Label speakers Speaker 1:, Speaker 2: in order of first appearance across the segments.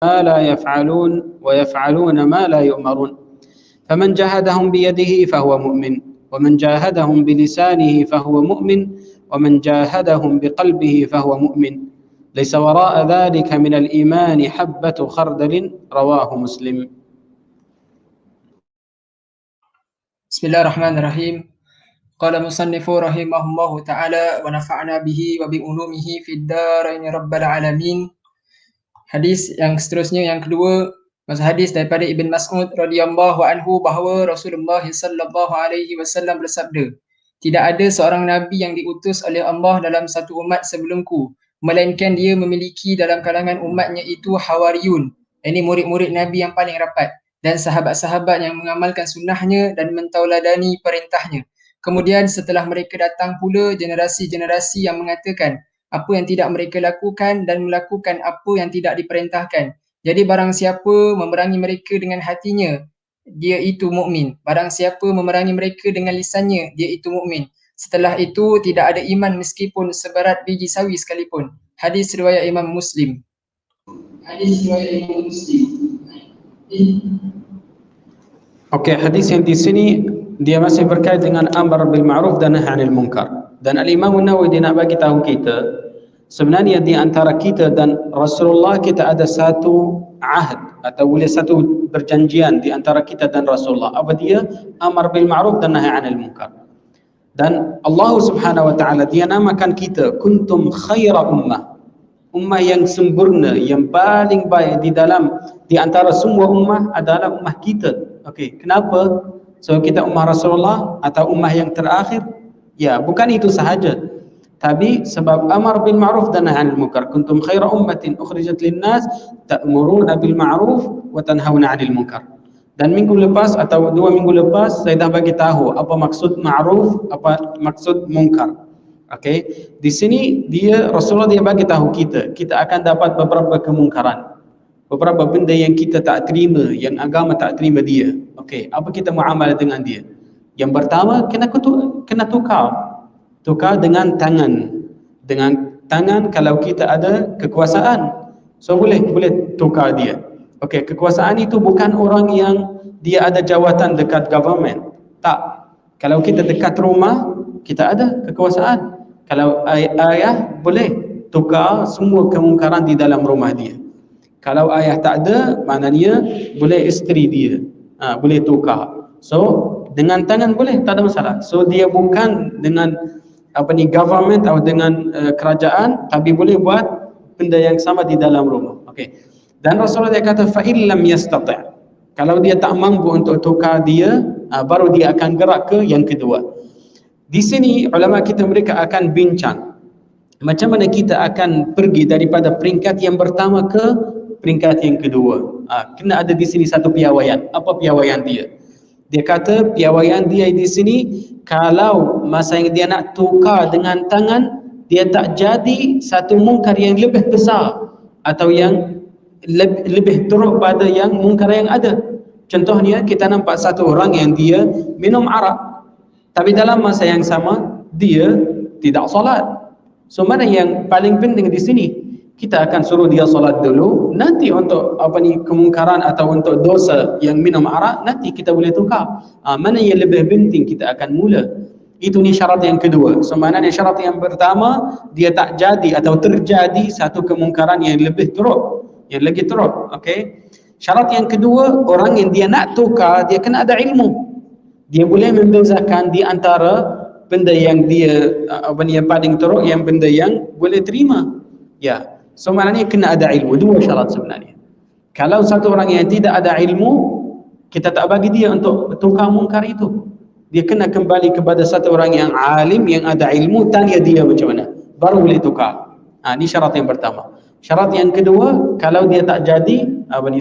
Speaker 1: ما لا يفعلون ويفعلون ما لا يؤمرون فمن جاهدهم بيده فهو مؤمن ومن جاهدهم بلسانه فهو مؤمن ومن جاهدهم بقلبه فهو مؤمن ليس وراء ذلك من الإيمان حبة خردل رواه مسلم.
Speaker 2: Bismillahirrahmanirrahim. Qala musannifu rahimahullahu ta'ala wa nafa'na bihi wa bi ulumihi fid dharain rabbal alamin. Hadis yang seterusnya yang kedua, hadis daripada Ibn Mas'ud radhiyallahu anhu bahawa Rasulullah sallallahu alaihi wasallam bersabda, tidak ada seorang nabi yang diutus oleh Allah dalam satu umat sebelumku, melainkan dia memiliki dalam kalangan umatnya itu hawariyun, ini murid-murid nabi yang paling rapat, dan sahabat-sahabat yang mengamalkan sunnahnya dan mentauladani perintahnya. Kemudian setelah mereka datang pula generasi-generasi yang mengatakan apa yang tidak mereka lakukan dan melakukan apa yang tidak diperintahkan. Jadi barang siapa memerangi mereka dengan hatinya, dia itu mukmin. Barang siapa memerangi mereka dengan lisannya, dia itu mukmin. Setelah itu tidak ada iman meskipun seberat biji sawi sekalipun. Hadis riwayat Imam Muslim.
Speaker 1: Okey, hadis yang di sini dia masih berkait dengan amar bil ma'ruf dan nahy 'anil munkar. Dan Al-Imam An-Nawawi dia nak bagi tahu kita sebenarnya di antara kita dan Rasulullah kita ada satu ahd atau boleh satu perjanjian di antara kita dan Rasulullah. Apa dia? Amar bil ma'ruf dan nahy 'anil munkar. Dan Allah Subhanahu wa taala dia namakan kita kuntum khaira ummah. Ummah yang sempurna, yang paling baik di antara semua ummah adalah ummah kita. Okey, kenapa? So kita ummah Rasulullah atau ummah yang terakhir? Ya, bukan itu sahaja. Tapi sebab amar bil ma'ruf dan nahy 'anil munkar. Kuntum khaira ummatin ukhrijat lin-nas ta'muruna bil ma'ruf wa tanhauna 'anil munkar. Dan minggu lepas atau 2 minggu lepas saya dah bagi tahu apa maksud ma'ruf, apa maksud munkar. Okey, di sini dia Rasulullah dia bagi tahu kita akan dapat beberapa kemungkaran. Beberapa benda yang kita tak terima, yang agama tak terima dia. Okey, apa kita muamalah dengan dia? Yang pertama, kena tukar dengan tangan. Dengan tangan kalau kita ada kekuasaan. So boleh tukar dia. Okey, kekuasaan itu bukan orang yang dia ada jawatan dekat government. Tak. Kalau kita dekat rumah, kita ada kekuasaan. Kalau ayah boleh tukar semua kemungkaran di dalam rumah dia. Kalau ayah tak ada, maknanya boleh isteri dia. Boleh tukar. So, dengan tangan boleh, tak ada masalah. So, dia bukan dengan government atau dengan kerajaan, tapi boleh buat benda yang sama di dalam rumah. Okey. Dan Rasulullah dia kata fa illam yastati'. Kalau dia tak mampu untuk tukar dia, baru dia akan gerak ke yang kedua. Di sini ulama kita mereka akan bincang macam mana kita akan pergi daripada peringkat yang pertama ke peringkat yang kedua. Kena ada di sini satu piawaian. Apa piawaian dia? Dia kata piawaian dia di sini kalau masa yang dia nak tukar dengan tangan, dia tak jadi satu mungkar yang lebih besar atau yang lebih teruk pada yang mungkar yang ada. Contohnya kita nampak satu orang yang dia minum arak, tapi dalam masa yang sama dia tidak solat. So mana yang paling penting di sini? Kita akan suruh dia solat dulu, nanti untuk kemungkaran atau untuk dosa yang minum arak nanti kita boleh tukar. Mana yang lebih penting kita akan mula. Itu ni syarat yang kedua. So maknanya syarat yang pertama dia tak jadi atau terjadi satu kemungkaran yang lebih teruk, yang lagi teruk. Okey. Syarat yang kedua, orang yang dia nak tukar dia kena ada ilmu. Dia boleh membezakan di antara benda yang dia yang paling teruk yang benda yang boleh terima. Ya. So maknanya kena ada ilmu. Dua syarat sebenarnya. Kalau satu orang yang tidak ada ilmu, kita tak bagi dia untuk tukar mungkar itu. Dia kena kembali kepada satu orang yang alim, yang ada ilmu, tanya dia macam mana, baru boleh tukar. Ini syarat yang pertama. Syarat yang kedua, kalau dia tak jadi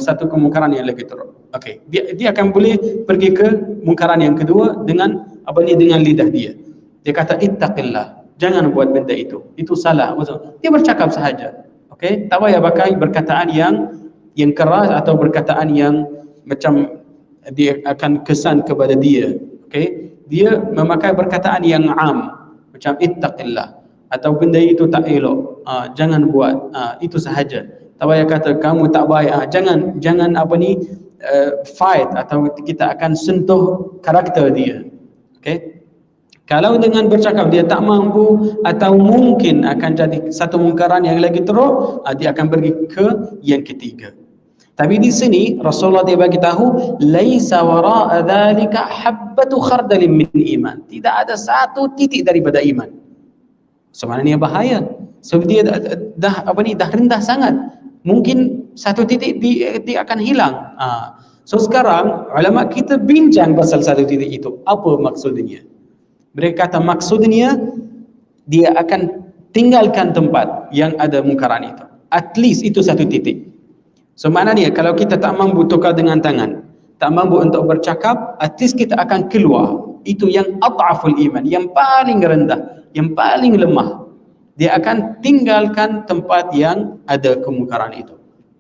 Speaker 1: satu kemungkaran yang lebih teruk. Okey, dia akan boleh pergi ke mungkaran yang kedua dengan dengan lidah dia. Dia kata ittaqillah, jangan buat benda itu. Itu salah. Dia bercakap sahaja. Okey, tak payah pakai perkataan yang keras atau perkataan yang macam dia akan kesan kepada dia. Okey, dia memakai perkataan yang am macam ittaqillah atau benda itu tak elok, jangan buat, itu sahaja. tak payah kata kamu tak baik. Jangan apa ni fight atau kita akan sentuh karakter dia. Okey. Kalau dengan bercakap dia tak mampu atau mungkin akan jadi satu mungkaran yang lagi teruk, dia akan pergi ke yang ketiga. Tapi di sini Rasulullah dia bagi tahu laisa wara'a dzalika habbatu khardalin min iman. Tidak ada satu titik daripada iman. Sebenarnya bahaya. Sebab dia dah rendah sangat. Mungkin satu titik dia akan hilang. So sekarang ulama kita bincang pasal satu titik itu. Apa maksudnya? Mereka kata maksudnya dia akan tinggalkan tempat yang ada mungkaran itu. At least itu satu titik. So maknanya kalau kita tak mampu tukar dengan tangan, tak mampu untuk bercakap, at least kita akan keluar. Itu yang ad'aful iman, yang paling rendah, yang paling lemah. Dia akan tinggalkan tempat yang ada kemungkaran itu.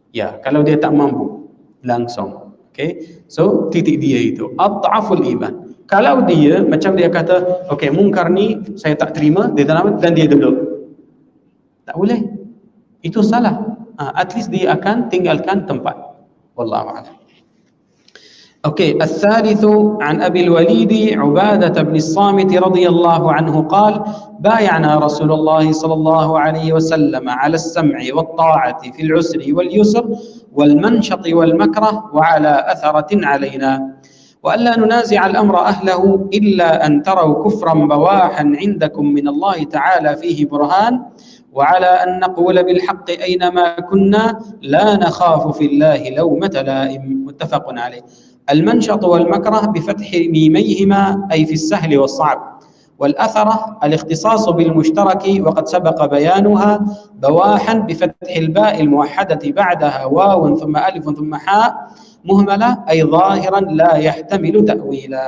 Speaker 1: Ya, kalau dia tak mampu langsung. Okay, so titik dia itu ad'aful iman. Kalau dia macam dia kata, okey mungkar ni saya tak terima, dia tanam dan dia duduk, tak boleh. Itu salah. At least dia akan tinggalkan tempat. Wallahu a'lam. Okey, الثالث عن أبي الوليد عبادة بن الصامت رضي الله عنه قال بايعنا رسول الله صلى الله عليه وسلم على السمع والطاعة في العسر واليسر والمنشط والمكره وعلى أثرة علينا وألا ننازع الأمر أهله إلا أن تروا كفرا بواحا عندكم من الله تعالى فيه برهان وعلى أن نقول بالحق أينما كنا لا نخاف في الله لومة لائم. متفق عليه. المنشط والمكره بفتح ميميهما أي في السهل والصعب، والأثرة الاختصاص بالمشترك وقد سبق بيانها، بواحا بفتح الباء الموحدة بعدها واو ثم ألف ثم حاء مهملة أي ظاهرا لا يحتمل تأويلا.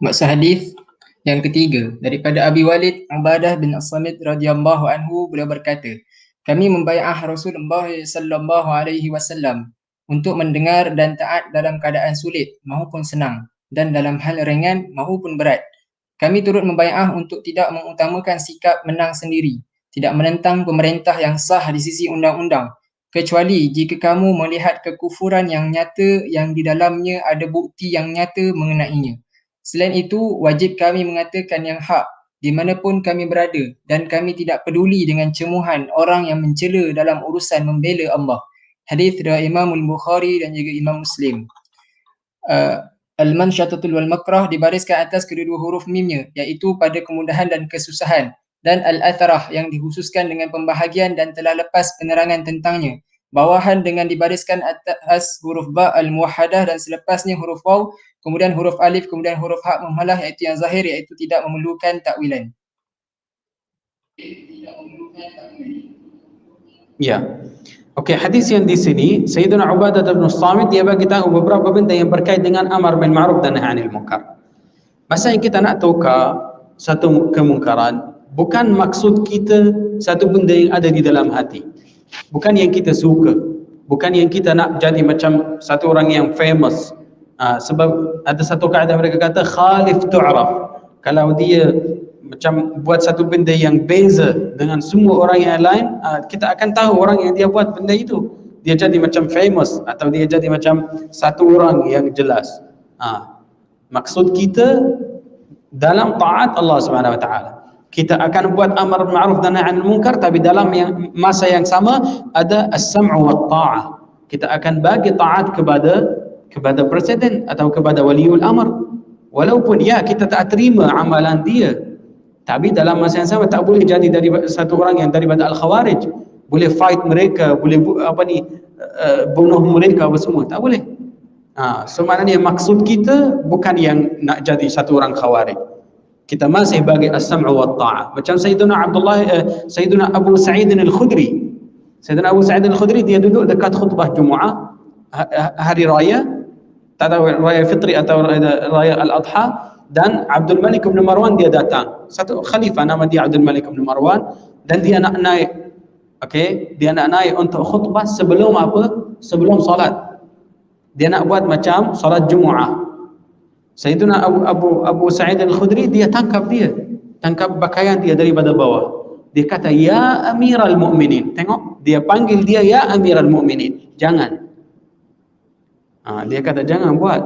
Speaker 2: Maksud hadis yang ketiga daripada Abi Walid Ubadah bin As-Samit radhiyallahu anhu, beliau berkata, kami membai'ah Rasulullah sallallahu alaihi wasallam untuk mendengar dan taat dalam keadaan sulit maupun senang dan dalam hal ringan maupun berat. Kami turut membai'ah untuk tidak mengutamakan sikap menang sendiri, tidak menentang pemerintah yang sah di sisi undang-undang, kecuali jika kamu melihat kekufuran yang nyata yang di dalamnya ada bukti yang nyata mengenainya. Selain itu, wajib kami mengatakan yang hak di manapun kami berada dan kami tidak peduli dengan cemuhan orang yang mencela dalam urusan membela Allah. Hadis riwayat Imam Al-Bukhari dan juga Imam Muslim. Al-mansyatatul wal makrah dibariskan atas kedua-dua huruf mimnya, iaitu pada kemudahan dan kesusahan, dan al-atharah yang dikhususkan dengan pembahagian dan telah lepas penerangan tentangnya. Bawahan dengan dibariskan atas huruf ba al-muwahhadah dan selepasnya huruf waw, kemudian huruf alif, kemudian huruf ha muhmalah, iaitu yang zahir, iaitu tidak memerlukan takwilan.
Speaker 1: Ya. Okey, hadis yang di sini Sayyidina Ubadah bin As-Samit dia bagi tahu beberapa benda yang berkait dengan amar bil ma'ruf dan nahi anil munkar. Masa yang kita nak tukar satu kemungkaran, bukan maksud kita satu benda yang ada di dalam hati. Bukan yang kita suka. Bukan yang kita nak jadi macam satu orang yang famous. Sebab ada satu kaedah mereka kata khalif tu'raf. Kalau dia macam buat satu benda yang beza dengan semua orang yang lain, kita akan tahu orang yang dia buat benda itu. Dia jadi macam famous atau dia jadi macam satu orang yang jelas. Maksud kita dalam taat Allah Subhanahu Wa Taala, kita akan buat amar ma'ruf dan nahi anil munkar, tapi dalam masa yang sama ada as-sam'u wat ta'ah. Kita akan bagi taat kepada presiden atau kepada waliul amr, walaupun ya kita tak terima amalan dia, tapi dalam masa yang sama tak boleh jadi dari satu orang yang daripada al-khawarij, boleh fight mereka, boleh bunuh mereka apa semua, tak boleh. So maknanya maksud kita bukan yang nak jadi satu orang khawarij. Kita masih bagi as-sam'u wat ta'ah. Macam Sayyidina Abu Sa'id Al-Khudri. Sayyidina Abu Sa'id Al-Khudri dia duduk dekat khutbah Jumaat hari raya, tak tahu raya fitri atau raya al-adha, dan Abdul Malik bin Marwan dia datang. Satu khalifah nama dia Abdul Malik bin Marwan, dan dia nak naik. Okey, dia nak naik untuk khutbah sebelum apa? Sebelum solat. Dia nak buat macam solat Jumaat. Sayyidina Abu Sa'id Al-Khudri dia tangkap pakaian dia daripada bawah. Dia kata, ya Amiral Mu'minin. Tengok, dia panggil dia ya Amiral Mu'minin. Jangan. Dia kata, jangan buat.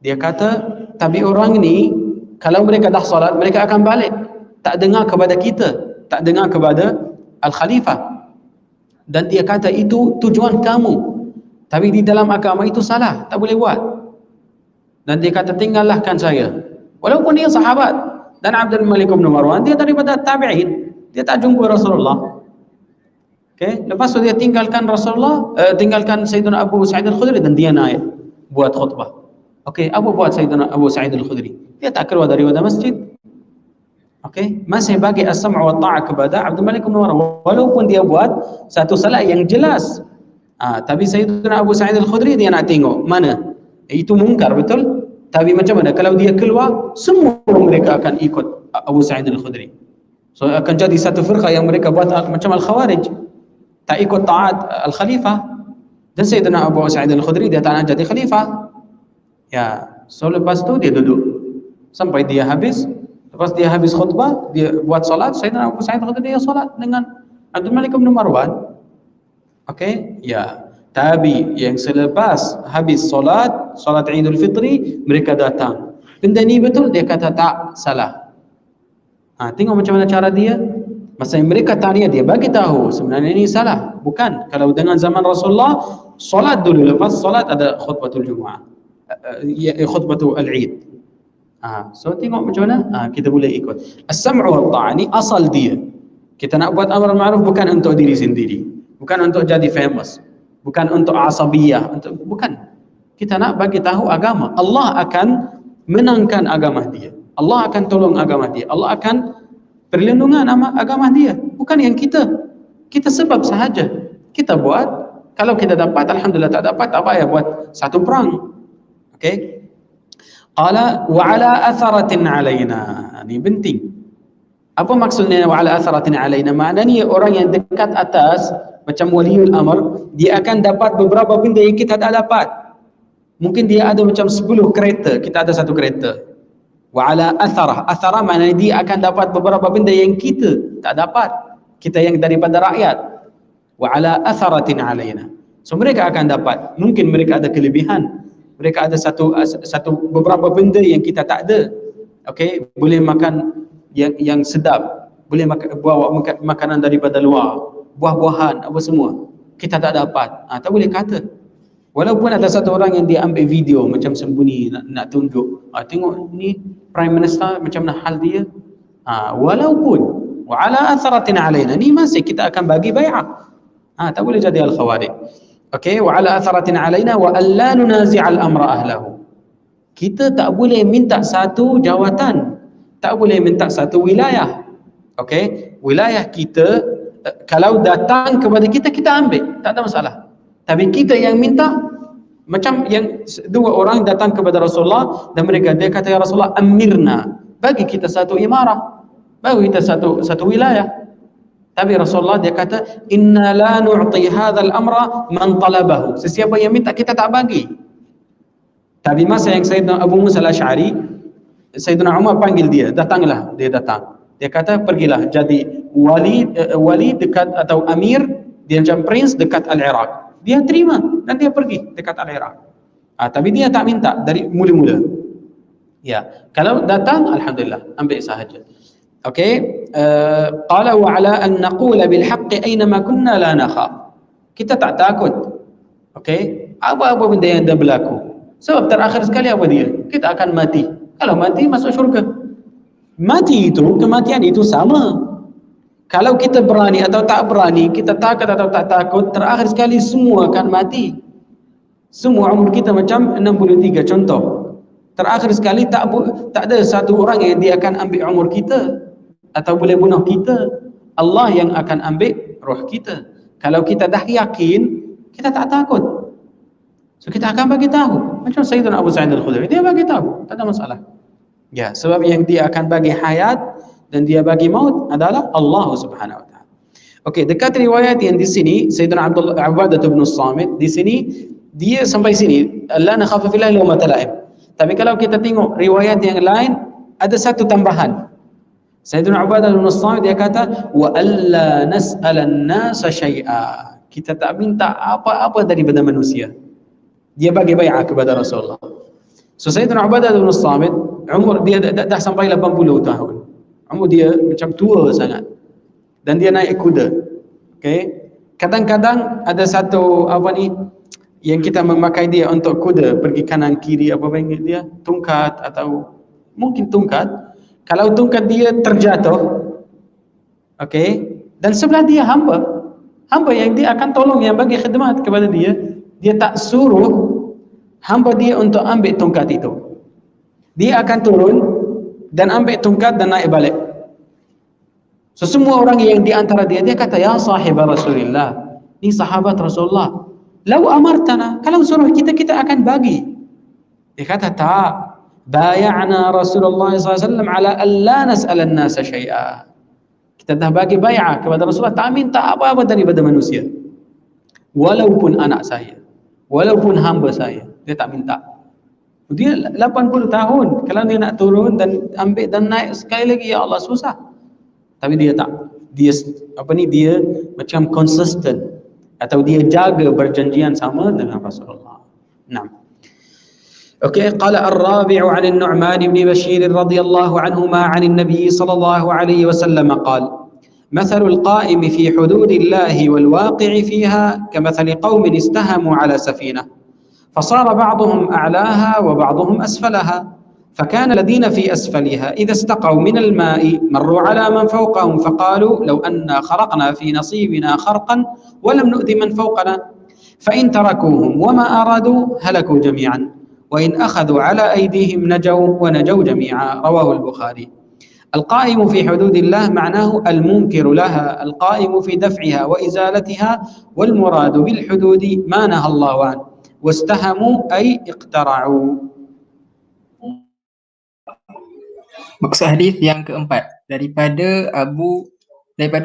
Speaker 1: Dia kata, tapi orang ni, kalau mereka dah salat, mereka akan balik. Tak dengar kepada kita. Tak dengar kepada Al-Khalifah. Dan dia kata, itu tujuan kamu. Tapi di dalam agama itu salah. Tak boleh buat. Dan dia kata, tinggalkan saya. Walaupun dia sahabat. Dan Abdul Malik bin Marwan, dia daripada tabi'in. Dia tak jumpa Rasulullah. Okay? Lepas tu dia tinggalkan Rasulullah, tinggalkan Sayyidina Abu Sa'id Al-Khudri dan dia naik buat khutbah. Okay, apa buat Sayyidina Abu Sa'id Al-Khudri? Dia tak keluar daripada masjid. Okay, masih bagi as-sam' wa ta'ah kepada Abdul Malik bin Marwan walaupun dia buat satu salah yang jelas. Tapi Sayyidina Abu Sa'id Al-Khudri dia nak tengok mana itu mungkar, betul? Tapi macam mana kalau dia keluar, semua mereka akan ikut Abu Sa'id Al-Khudri. So akan jadi satu firqah yang mereka buat macam Al-Khawarij, tak ikut taat Al-Khalifah. Dan Sayyidina Abu Sa'id Al-Khudri dia tak nak jadi khalifah. Ya, so lepas tu dia duduk sampai dia habis. Lepas dia habis khutbah, dia buat solat. Sayyidina Abu Sa'id Al-Khudri dia solat dengan Abdul Malik bin Marwan. Okey, ya. Tapi yang selepas habis solat Idul Fitri, mereka datang. Benda ni betul? Dia kata tak, salah. Tengok macam mana cara dia. Masa mereka tanya dia, bagi tahu sebenarnya ini salah. Bukan. Kalau dengan zaman Rasulullah, solat dulu, lepas solat ada khutbatul Jumaat, khutbatul Al-Eid. So tengok macam mana kita boleh ikut. As-sam'u wa ta'ah ni asal dia. Kita nak buat amar ma'ruf bukan untuk diri sendiri, bukan untuk jadi famous, bukan untuk asabiyah, bukan. Kita nak bagi tahu agama. Allah akan menangkan agama dia. Allah akan tolong agama dia. Allah akan perlindungan agama dia. Bukan yang kita sebab sahaja. Kita buat, kalau kita dapat, alhamdulillah. Tak dapat, tak payah buat satu perang. Okey. Qala wa ala atharatin alaina. Ini penting. Apa maksudnya wa ala atharatin alaina? Maknanya orang yang dekat atas macam waliul amr, dia akan dapat beberapa benda yang kita tak dapat. Mungkin dia ada macam 10 kereta, kita ada satu kereta. Wa ala atharah. Atharah maknanya dia akan dapat beberapa benda yang kita tak dapat. Kita yang daripada rakyat. Wa ala atharatin alaina. So mereka akan dapat. Mungkin mereka ada kelebihan. Mereka ada satu beberapa benda yang kita tak ada. Okey, boleh makan yang sedap. Boleh bawa makanan daripada luar. Buah-buahan, apa semua. Kita tak dapat. Tak boleh kata. Walaupun ada satu orang yang dia ambil video macam sembunyi nak tunjuk. Tengok ni Prime Minister macam mana hal dia. Walaupun wa ala atharatin alaina, ni masih kita akan bagi bai'ah. Tak boleh jadi al-khawarij. Okey, wa ala atharatin alaina wa alla nunazi'al amra ahlahu. Kita tak boleh minta satu jawatan, tak boleh minta satu wilayah. Okey, wilayah kita kalau datang kepada kita, kita ambil, tak ada masalah. Tapi kita yang minta, macam yang dua orang datang kepada Rasulullah dan dia kata, ya Rasulullah, amirna, bagi kita satu imarah, bagi kita satu wilayah. Tapi Rasulullah dia kata, inna la nu'ti hadzal amra man talabahu. Sesiapa yang minta kita tak bagi. Tapi masa yang Sayyidina Abu Musa Al-Asy'ari, Sayyidina Umar panggil dia, datanglah, dia datang. Dia kata, pergilah jadi wali dekat atau amir, dia macam prince dekat Al-Iraq. Dia terima dan dia pergi dekat Al-Iraq. Tapi dia tak minta dari mula-mula. Ya, kalau datang alhamdulillah, ambil sahaja. Okey, qala wa ala an naqula bil haqqi aynama kunna la nakhaf. Kita tak takut. Okey, apa-apa benda yang dah berlaku. Sebab terakhir sekali apa dia? Kita akan mati. Kalau mati masuk syurga. Mati itu, kematian itu sama. Kalau kita berani atau tak berani, kita takut atau tak takut, terakhir sekali semua akan mati. Semua umur kita macam 63 contoh. Terakhir sekali tak ada satu orang yang dia akan ambil umur kita atau boleh bunuh kita. Allah yang akan ambil roh kita. Kalau kita dah yakin, kita tak takut. So kita akan bagi tahu. Macam Sayyidina Abu Sa'id Al-Khudri, dia bagi tahu, tak ada masalah. Ya, sebab yang dia akan bagi hayat dan dia bagi maut adalah Allah Subhanahu wa taala. Okey, dekat riwayat yang di sini Sayyidina Ubadah bin Samit di sini dia sampai sini, la nakhafu fillahi lawmata la'im. Tapi kalau kita tengok riwayat yang lain, ada satu tambahan. Sayyidina Ubadah bin Samit dia kata, wa alla nas'alan nasa syai'a. Kita tak minta apa-apa daripada manusia. Dia bagi bai'ah kepada Rasulullah. So Sayyidina Ubadah bin Samit, umur dia dah sampai 80 tahun. Umur dia macam tua sangat. Dan dia naik kuda. Okey. Kadang-kadang ada satu yang kita memakai dia untuk kuda pergi kanan kiri, apa panggil dia? Tungkat atau mungkin tungkat. Kalau tungkat dia terjatuh, okey, dan sebelah dia hamba yang dia akan tolong, yang bagi khidmat kepada dia, dia tak suruh hamba dia untuk ambil tungkat itu. Dia akan turun dan ambil tungkat dan naik balik. So semua orang yang di antara dia kata, ya sahib Rasulullah, ni sahabat Rasulullah, lau amartana, kalau suruh kita akan bagi. Dia kata, tak, bay'ana Rasulullah SAW ala alla nas'ala an-nasa syai'a. Kita dah bagi bay'ah kepada Rasulullah, tak minta apa-apa daripada manusia. Walaupun anak saya, walaupun hamba saya, dia tak minta. Dia 80 tahun, kalau dia nak turun dan ambil dan naik sekali lagi, ya Allah, susah. Tapi dia tak. Dia macam konsisten, atau dia jaga perjanjian sama dengan Rasulullah. Nah. Okay, qala ar-rabi'u 'an an-Nu'man ibn Bashir radhiyallahu anhuma 'an an-nabiy sallallahu alayhi wasallam qala مثل القائم في حدود الله والواقع فيها كمثل قوم استهموا على سفينة فصار بعضهم أعلاها وبعضهم أسفلها فكان الذين في أسفلها إذا استقوا من الماء مروا على من فوقهم فقالوا لو أنا خرقنا في نصيبنا خرقا ولم نؤذ من فوقنا فإن تركوهم وما أرادوا هلكوا جميعا وإن أخذوا على أيديهم نجوا ونجوا جميعا رواه البخاري. القائم في حدود الله معناه المنكر لها القائم في دفعها وإزالتها والمراد بالحدود ما نهى الله عنه واستهموا أي اقترعوا.
Speaker 2: Maksud hadis yang keempat daripada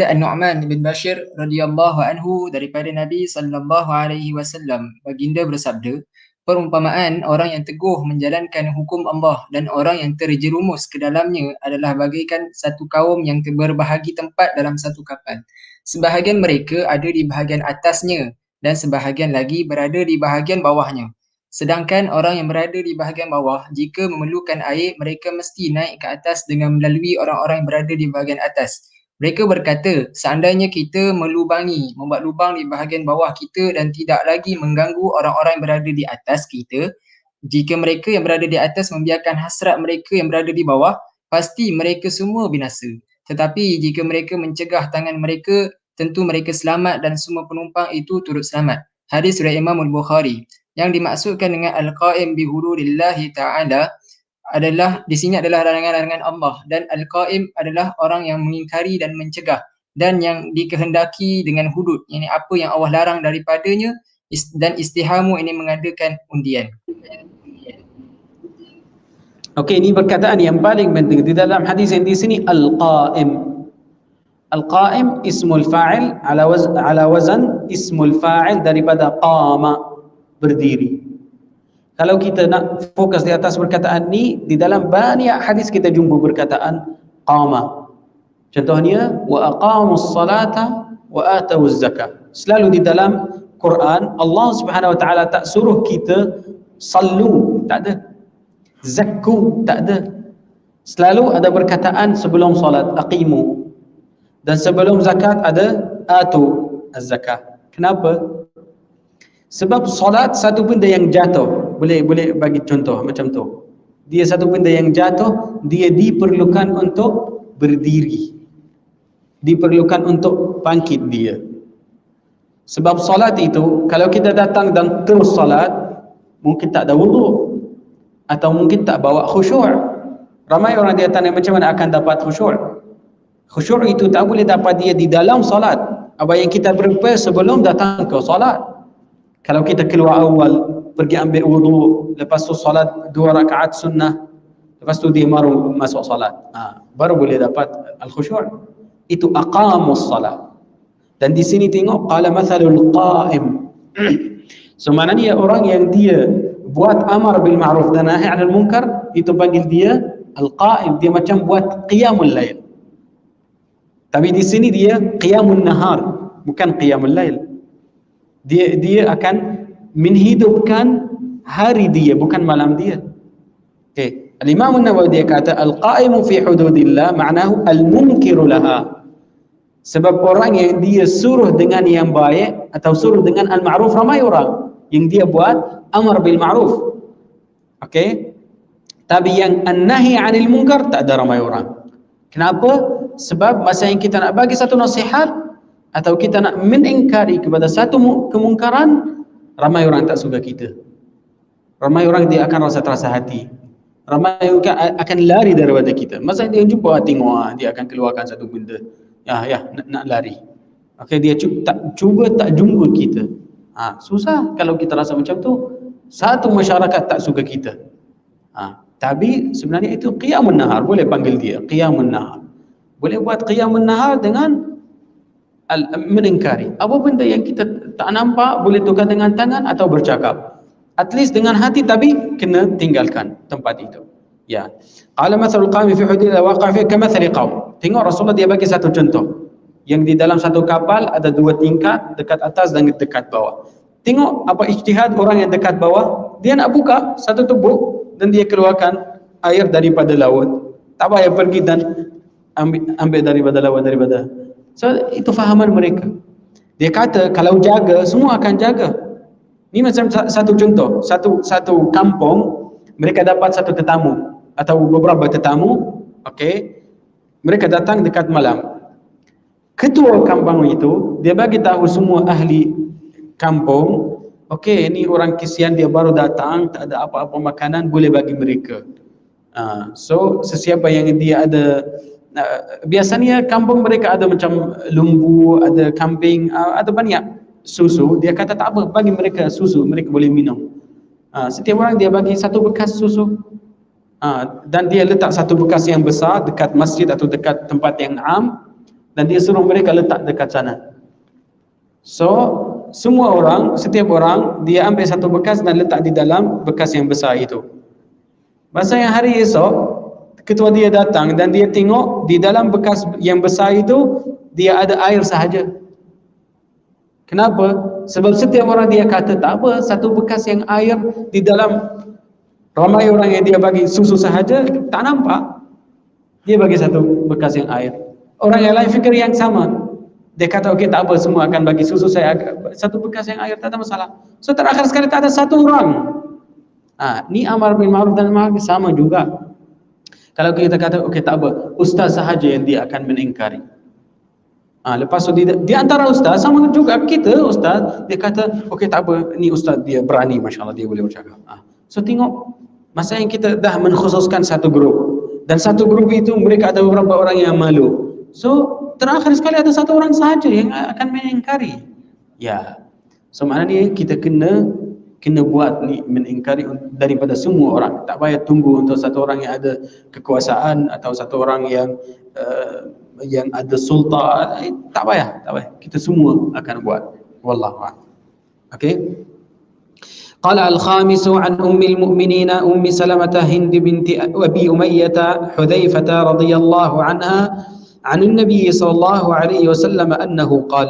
Speaker 2: An-Nu'man bin Bashir radhiyallahu anhu daripada Nabi sallallahu alaihi wasallam, baginda bersabda, perumpamaan orang yang teguh menjalankan hukum Allah dan orang yang terjerumus ke dalamnya adalah bagaikan satu kaum yang berbahagi tempat dalam satu kapal. Sebahagian mereka ada di bahagian atasnya dan sebahagian lagi berada di bahagian bawahnya. Sedangkan orang yang berada di bahagian bawah, jika memerlukan air, mereka mesti naik ke atas dengan melalui orang-orang yang berada di bahagian atas. Mereka berkata, seandainya kita membuat lubang di bahagian bawah kita dan tidak lagi mengganggu orang-orang yang berada di atas kita, jika mereka yang berada di atas membiarkan hasrat mereka yang berada di bawah, pasti mereka semua binasa. Tetapi jika mereka mencegah tangan mereka, tentu mereka selamat dan semua penumpang itu turut selamat. Hadis riwayat Imam Al-Bukhari. Yang dimaksudkan dengan al-qaim bi hududillahi ta'ala di sini adalah larangan-larangan Allah, dan al-qaim adalah orang yang mengingkari dan mencegah dan yang dikehendaki dengan hudud, yakni apa yang Allah larang daripadanya, dan istihamu ini mengadakan undian.
Speaker 1: Okey, ini perkataan yang paling penting di dalam hadis yang di sini, al-qaim. Al-qaim ismul fa'il ala wazan ismul fa'il daripada qama, berdiri. Kalau kita nak fokus di atas perkataan ni, di dalam banyak hadis kita jumpa perkataan qama. Contohnya, wa aqamus salata wa atawuz zakah. Selalu di dalam Quran, Allah Subhanahu wa taala tak suruh kita sallu, tak ada. Zakku, tak ada. Selalu ada perkataan sebelum solat, aqimu. Dan sebelum zakat ada atu az-zakah. Kenapa? Sebab solat satu benda yang jatuh. Boleh bagi contoh macam tu. Dia satu benda yang jatuh, dia diperlukan untuk berdiri. Diperlukan untuk bangkit dia. Sebab solat itu, kalau kita datang dan terus solat, mungkin tak ada wudu, atau mungkin tak bawa khusyuk. Ramai orang dia tanya macam mana akan dapat khusyuk. Khusyuk itu tak boleh dapat dia di dalam solat. Apa yang kita prepare sebelum datang ke solat. Kalau kita keluar awal, pergi ambil wudu, lepas tu solat 2 rakaat sunnah, lepas tu dia baru masuk solat, baru boleh dapat al-khusyuk. Itu aqamus salat. Dan di sini tengok qala mathalul qa'im. So maknanya orang yang dia buat amar bil ma'ruf dan nahi 'anil munkar, itu panggil dia al-qa'im. Dia macam buat qiyamul lail. Tapi di sini dia qiyamun nahar, bukan qiyamul lail. Dia akan menghidupkan hari dia, bukan malam dia. Okey, Al-Imam An-Nawawi dia kata al-qa'imu fi hududillah ma'nahu al-munkiru laha. Sebab orang yang dia suruh dengan yang baik atau suruh dengan al-ma'ruf, ramai orang yang dia buat amar bil ma'ruf. Okey? Tapi yang an-nahi 'anil munkar tak ada ramai orang. Kenapa? Sebab masa yang kita nak bagi satu nasihat atau kita nak mengingkari kepada satu kemungkaran, ramai orang tak suka kita. Ramai orang dia akan rasa terasa hati. Ramai orang akan lari daripada kita. Masa dia jumpa, tengok dia akan keluarkan satu benda. Nak lari. Okey, dia cuba tak jumpa kita. Susah kalau kita rasa macam tu. Satu masyarakat tak suka kita. Tapi sebenarnya itu qiyamun nahar, boleh panggil dia qiyamun nahar. Boleh buat qiyamun nahar dengan meningkari. Apa benda yang kita tak nampak, boleh tukar dengan tangan atau bercakap. At least dengan hati, tapi kena tinggalkan tempat itu. Ya. Qala mathalul qawmi fi hududillah waqa' fi kamathali qaum. Tengok Rasulullah dia bagi satu contoh. Yang di dalam satu kapal ada dua tingkat, dekat atas dan dekat bawah. Tengok apa ijtihad orang yang dekat bawah, dia nak buka satu tubuk dan dia keluarkan air daripada laut. Tak payah pergi dan ambil daripada laut daripada. So itu fahaman mereka. Dia kata kalau jaga, semua akan jaga. Ini macam satu contoh, satu kampung mereka dapat satu tetamu atau beberapa tetamu, okey. Mereka datang dekat malam. Ketua kampung itu dia bagi tahu semua ahli kampung, okey, ini orang kesian dia baru datang, tak ada apa-apa makanan, boleh bagi mereka. So sesiapa yang dia ada, biasanya kampung mereka ada macam lembu, ada kambing, ada banyak susu. Dia kata tak apa, bagi mereka susu, mereka boleh minum. Setiap orang dia bagi satu bekas susu. Dan dia letak satu bekas yang besar dekat masjid atau dekat tempat yang am, dan dia suruh mereka letak dekat sana. So semua orang, setiap orang dia ambil satu bekas dan letak di dalam bekas yang besar itu. Masa yang hari esok ketua dia datang dan dia tengok di dalam bekas yang besar itu dia ada air sahaja. Kenapa? Sebab setiap orang dia kata tak apa, satu bekas yang air di dalam. Ramai orang yang dia bagi susu sahaja tak nampak, dia bagi satu bekas yang air. Orang yang lain fikir yang sama. Dia kata okey tak apa, semua akan bagi susu, saya satu bekas yang air, tak ada masalah. So terakhir sekali tak ada satu orang. Ni amar bil ma'ruf dan nahi sama juga. Kalau kita kata okey tak apa, ustaz sahaja yang dia akan mengingkari. Lepas tu di antara ustaz sama juga kita ustaz, dia kata okey tak apa, ni ustaz dia berani, masya-Allah dia boleh bercakap. So tengok, masa yang kita dah mengkhususkan satu grup, dan satu grup itu mereka ada beberapa orang yang malu. So terakhir sekali ada satu orang sahaja yang akan mengingkari. Ya. So maknanya kita kena buat ni, mengingkari daripada semua orang. Tak payah tunggu untuk satu orang yang ada kekuasaan atau satu orang yang ada sultan. Tak payah. Kita semua akan buat. Wallahu a'lam. Okey. قال الخامس عن أم المؤمنين أم سلمة هند بنت أبي أمية حذيفة رضي الله عنها عن النبي صلى الله عليه وسلم أنه قال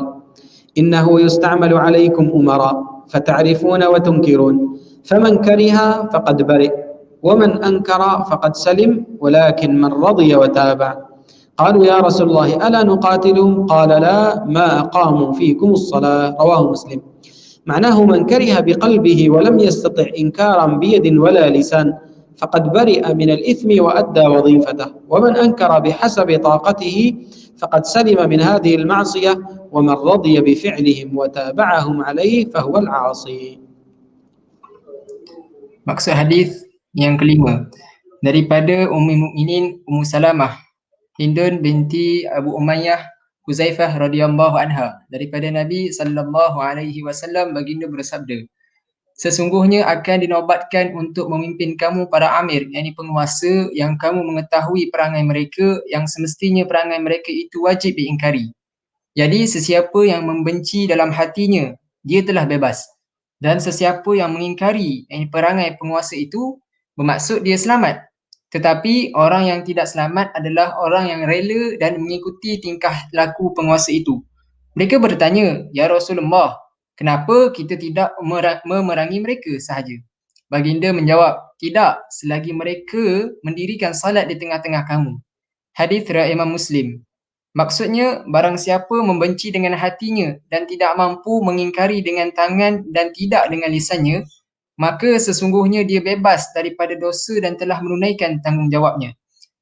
Speaker 1: إنه يستعمل عليكم أمراء فتعرفون وتنكرون فمن كره فقد برئ ومن أنكر فقد سلم ولكن من رضي وتابع قالوا يا رسول الله ألا نقاتلهم قال لا ما أقاموا فيكم الصلاة رواه مسلم. معناه من كره بقلبه ولم يستطع إنكارا بيد ولا لسان فقد برئ من الإثم وأدى وظيفته ومن أنكر بحسب طاقته فقد سلم من هذه المعصية ومن رضي بفعلهم وتابعهم عليه فهو العاصي.
Speaker 2: Maksud hadis yang kelima daripada Ummul Mukminin Ummu Salamah Hindun binti Abu Umayyah Huzaifah radhiyallahu anha daripada Nabi sallallahu alaihi wasallam baginda bersabda, sesungguhnya akan dinobatkan untuk memimpin kamu para amir, yakni penguasa yang kamu mengetahui perangai mereka yang semestinya perangai mereka itu wajib diingkari. Jadi sesiapa yang membenci dalam hatinya, dia telah bebas. Dan sesiapa yang mengingkari yakni perangai penguasa itu, bermaksud dia selamat. Tetapi orang yang tidak selamat adalah orang yang rela dan mengikuti tingkah laku penguasa itu. Mereka bertanya, "Ya Rasulullah, kenapa kita tidak memerangi mereka sahaja?" Baginda menjawab, "Tidak, selagi mereka mendirikan salat di tengah-tengah kamu." Hadis riwayat Imam Muslim. Maksudnya, barang siapa membenci dengan hatinya dan tidak mampu mengingkari dengan tangan dan tidak dengan lisannya, maka sesungguhnya dia bebas daripada dosa dan telah menunaikan tanggungjawabnya.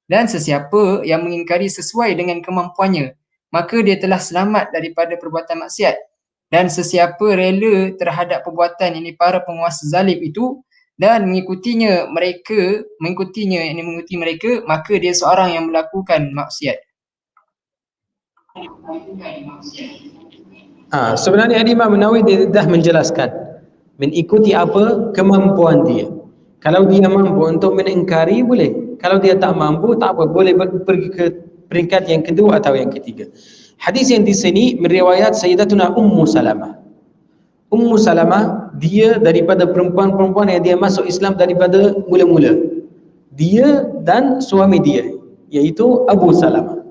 Speaker 2: Dan sesiapa yang mengingkari sesuai dengan kemampuannya, maka dia telah selamat daripada perbuatan maksiat. Dan sesiapa rela terhadap perbuatan ini para penguasa zalim itu dan mengikuti mereka, maka dia seorang yang melakukan maksiat.
Speaker 1: Sebenarnya Imam Nawawi dia dah menjelaskan mengikuti apa kemampuan dia. Kalau dia mampu untuk mengingkari boleh. Kalau dia tak mampu tak apa, boleh pergi ke peringkat yang kedua atau yang ketiga. Hadis yang di sini meriwayat Sayyidatuna Ummu Salamah. Ummu Salamah dia daripada perempuan-perempuan yang dia masuk Islam daripada mula-mula. Dia dan suami dia iaitu Abu Salamah.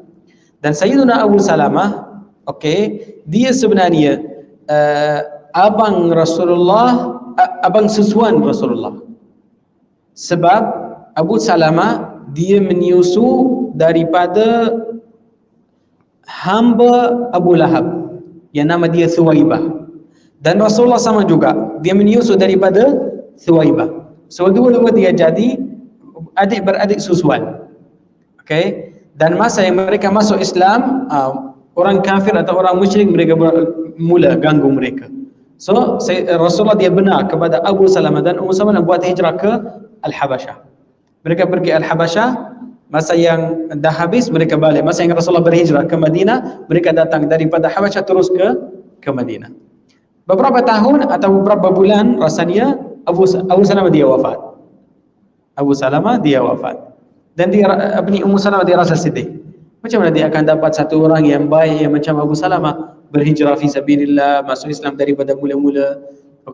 Speaker 1: Dan Sayyiduna Abu Salamah, dia sebenarnya abang Rasulullah, abang susuan Rasulullah. Sebab Abu Salamah dia menyusu daripada hamba Abu Lahab yang nama dia Thuwaibah. Dan Rasulullah sama juga, dia menyusu daripada Thuwaibah. So dua-dua dia jadi adik-beradik susuan. Dan masa yang mereka masuk Islam, orang kafir atau orang musyrik mereka mula ganggu mereka. So Rasulullah dia benar kepada Abu Salamah dan Ummu Salamah buat hijrah ke Al-Habasyah. Mereka pergi Al-Habasyah, masa yang dah habis mereka balik. Masa yang Rasulullah berhijrah ke Madinah, mereka datang daripada Habasyah terus ke Madinah. Beberapa tahun atau beberapa bulan rasanya Abu Salamah dia wafat. Abu Salamah dia wafat. Dan dia Ummu Salamah dia rasa sedih. Macam mana dia akan dapat satu orang yang baik yang macam Abu Salamah berhijrah fi sabilillah, masuk Islam daripada mula-mula.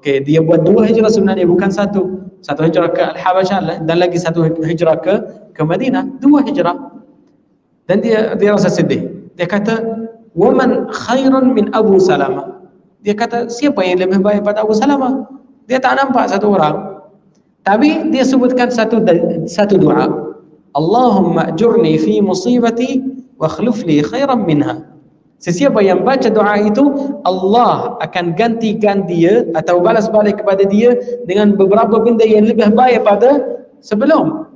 Speaker 1: Dia buat dua hijrah sebenarnya, bukan satu. Satu hijrah ke Al-Habasyah dan lagi satu hijrah ke Madinah, dua hijrah. Dan dia rasa sedih. Dia kata, "Wa man khairun min Abu Salamah." Dia kata, siapa yang lebih baik pada Abu Salamah? Dia tak nampak satu orang. Tapi dia sebutkan satu doa. Allahumma ajurni fi musibati wa akhlif li khairan minha. Sesiapa yang baca doa itu, Allah akan gantikan dia atau balas balik kepada dia dengan beberapa benda yang lebih baik pada sebelum.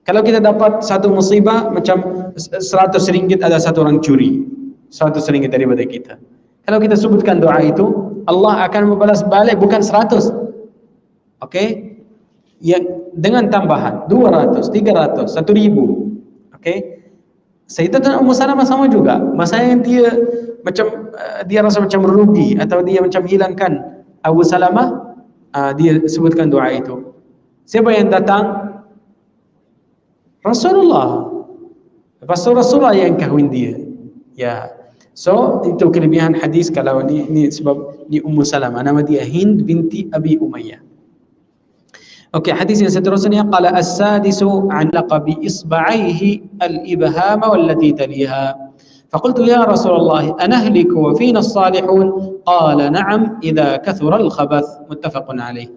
Speaker 1: Kalau kita dapat satu musibah macam 100 ringgit ada satu orang curi 100 ringgit daripada kita. Kalau kita sebutkan doa itu, Allah akan membalas balik bukan 100. Yang dengan tambahan 200, 300, 1000. Sayyidatuna Ummu Salamah sama juga. Masa yang dia rasa macam rugi atau dia macam hilangkan Abu Salamah, dia sebutkan doa itu. Siapa yang datang? Rasulullah. Lepas tu Rasulullah yang kahwin dia. Ya. So itu kelebihan hadis kalau ni sebab ni Ummu Salamah, nama dia Hind binti Abi Umayyah. Hadis yang seterusnya, qala as-sadisu an laqabi isba'aihi al-ibhama wallati taliha. Faqultu ya Rasulullah anahliku wa fina as-salihun? Qala na'am idza kathura al-khabath. Muttafaqun alaih.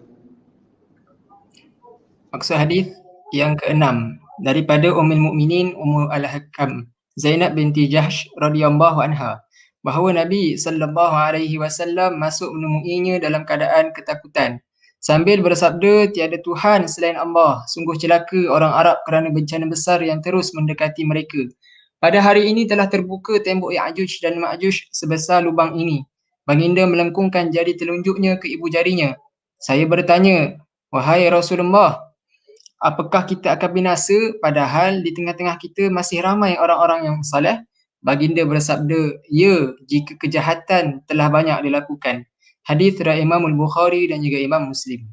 Speaker 2: Maksud hadis yang ke-6 daripada Ummul Mukminin Ummu Al-Hakam Zainab binti Jahsh radhiyallahu anha bahawa Nabi sallallahu alaihi wasallam masuk menemuinya dalam keadaan ketakutan sambil bersabda, tiada Tuhan selain Allah. Sungguh celaka orang Arab kerana bencana besar yang terus mendekati mereka. Pada hari ini telah terbuka tembok Ya'juj dan Ma'juj sebesar lubang ini. Baginda melengkungkan jari telunjuknya ke ibu jarinya. Saya bertanya, wahai Rasulullah, apakah kita akan binasa padahal di tengah-tengah kita masih ramai orang-orang yang saleh? Baginda bersabda, ya, jika kejahatan telah banyak dilakukan. Hadis riwayat Imam Al-Bukhari dan juga Imam Muslim.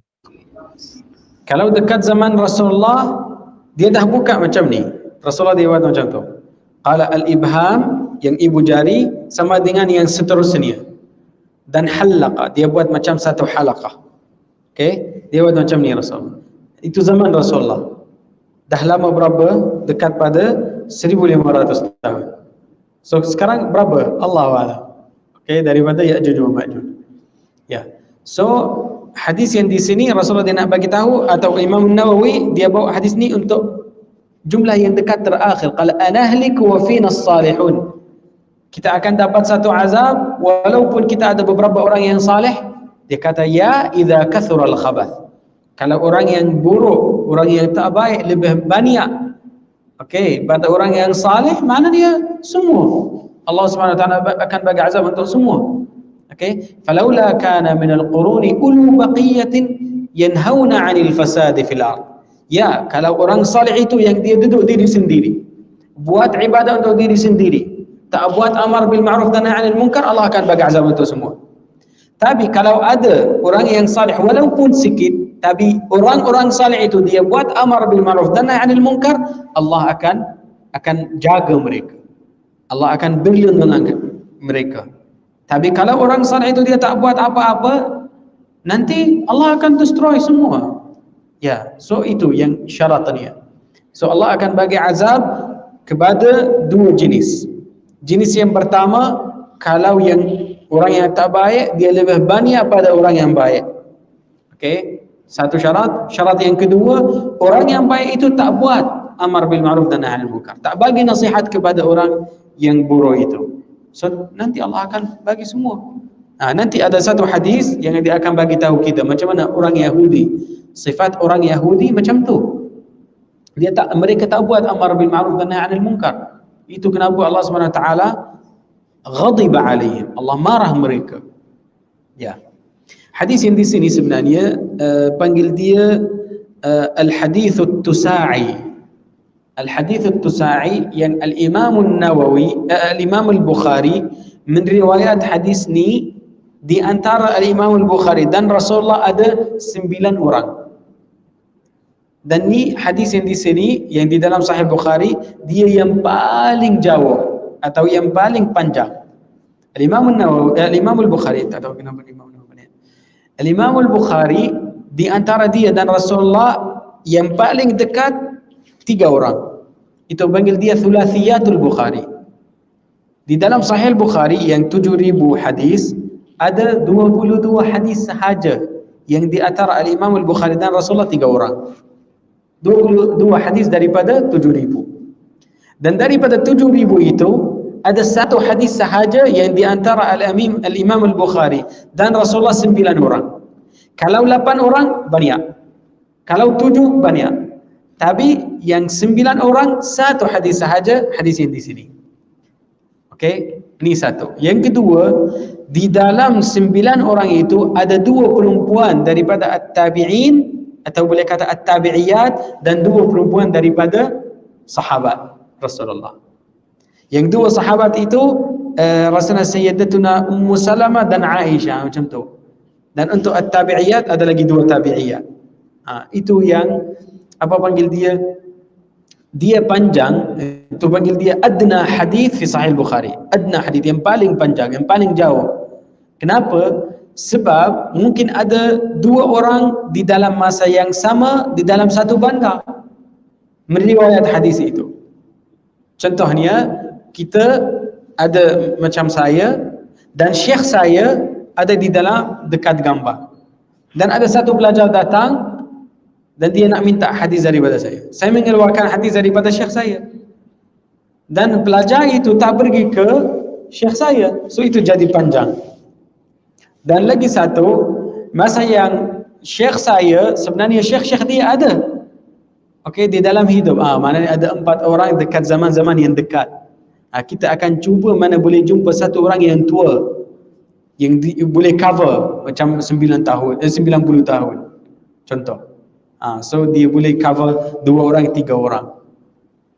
Speaker 1: Kalau dekat zaman Rasulullah, dia dah buka macam ni. Rasulullah dia buat macam tu. Qala al-ibham, yang ibu jari, sama dengan yang seterusnya. Dan halaqa, dia buat macam satu halaqah. Dia buat macam ni Rasulullah. Itu zaman Rasulullah. dah lama berapa? Dekat pada 1500 tahun. So sekarang berapa? Allahu a'lam. Okey, daripada Ya'juj wa Ma'juj. Ya. So hadis yang di sini Rasulullah dia nak bagi tahu, atau Imam Nawawi dia bawa hadis ni untuk jumlah yang dekat terakhir. Qala anahliku wa fina as-salihun. Kita akan dapat satu azab walaupun kita ada beberapa orang yang saleh. Dia kata ya idza kathura al-khabath. Kalau orang yang buruk, orang yang tak baik lebih banyak. Okey, pada orang yang saleh mana dia semua. Allah Subhanahu wa taala akan bagi azab untuk semua. Okey, falaula kana min al-quruni ulu baqiyatin yanhauna 'anil fasad fil ard. Ya, kalau orang saleh itu yang dia duduk diri sendiri, buat ibadah untuk diri sendiri, tak buat amar bil ma'ruf dan nahi 'anil munkar, Allah akan bagi azab untuk semua. Tapi kalau ada orang yang saleh walaupun sikit, tapi orang-orang saleh itu dia buat amar bil ma'ruf dan nahi 'anil munkar, Allah akan jaga mereka. Allah akan berlindung dengan mereka. Tapi kalau orang saleh itu dia tak buat apa-apa, nanti Allah akan destroy semua. Ya, so itu yang syaratnya. So Allah akan bagi azab kepada dua jenis. Jenis yang pertama, kalau yang orang yang tak baik dia lebih banyak pada orang yang baik. Okey, satu syarat. Syarat yang kedua, orang yang baik itu tak buat amar bil ma'ruf dan nahi 'anil munkar, tak bagi nasihat kepada orang yang buruk itu. So nanti Allah akan bagi semua. Nanti ada satu hadis yang dia akan bagi tahu kita macam mana orang Yahudi. Sifat orang Yahudi macam tu. Mereka tak buat amar bil ma'ruf dan nahi 'anil munkar. Itu kenapa Allah Subhanahu wa taala ghadiba alaihim. Allah marah mereka. Ya. Hadis yang di sini sebenarnya panggil dia al-hadithut tusa'i. Al-hadithut tusa'i yang al-Imam Nawawi, al-Imam Al-Bukhari menriwayat hadis ni di antara al-Imam Al-Bukhari dan Rasulullah ada 9 orang. Dan ni hadis yang di sini yang di dalam Sahih Bukhari dia yang paling jauh atau yang paling panjang. Al-Imam Nawawi, al-Imam Al-Bukhari, tak tahu kenapa Imam Nawawi. Al-Imam Al-Bukhari di antara dia dan Rasulullah yang paling dekat 3 orang. Itu panggil dia Thulathiyatul Bukhari. Di dalam Sahih Bukhari yang 7,000 hadis, ada 22 hadis sahaja yang di antara Al-Imam Al-Bukhari dan Rasulullah 3 orang. 22 hadis daripada 7,000. Dan daripada 7,000 itu ada satu hadis sahaja yang di antara Al-Imam Al-Bukhari dan Rasulullah 9 orang. Kalau 8 orang banyak. Kalau 7 banyak. Tapi yang 9 orang satu hadis sahaja, hadis yang di sini. Okey, ini satu. Yang kedua, di dalam 9 orang itu ada 2 perempuan daripada at-tabi'in atau boleh kata at-tabi'iyat dan 2 perempuan daripada sahabat Rasulullah. Yang 2 sahabat itu Rasulullah Sayyidatuna Ummu Salamah dan Aisyah macam tu. Dan untuk at-tabi'iyat ada lagi 2 tabi'iyat. Itu yang apa panggil dia? Dia panjang, itu panggil dia adna hadis fi Sahih Bukhari. Adna hadis yang paling panjang, yang paling jauh. Kenapa? Sebab mungkin ada 2 orang di dalam masa yang sama di dalam satu bandar meriwayat hadis itu. Contohnya, kita ada macam saya dan syekh saya ada di dalam dekat gambar. Dan ada satu pelajar datang dan dia nak minta hadis daripada saya. Saya mengeluarkan hadis daripada syekh saya. Dan pelajar itu tak pergi ke syekh saya. So itu jadi panjang. Dan lagi satu, masa yang syekh saya, sebenarnya syekh-syekh dia ada. Okey, di dalam hidup. Maknanya ada 4 orang dekat zaman-zaman yang dekat. Kita akan cuba mana boleh jumpa satu orang yang tua. Yang boleh cover macam 90 tahun. Contoh. So dia boleh cover 2 orang, 3 orang.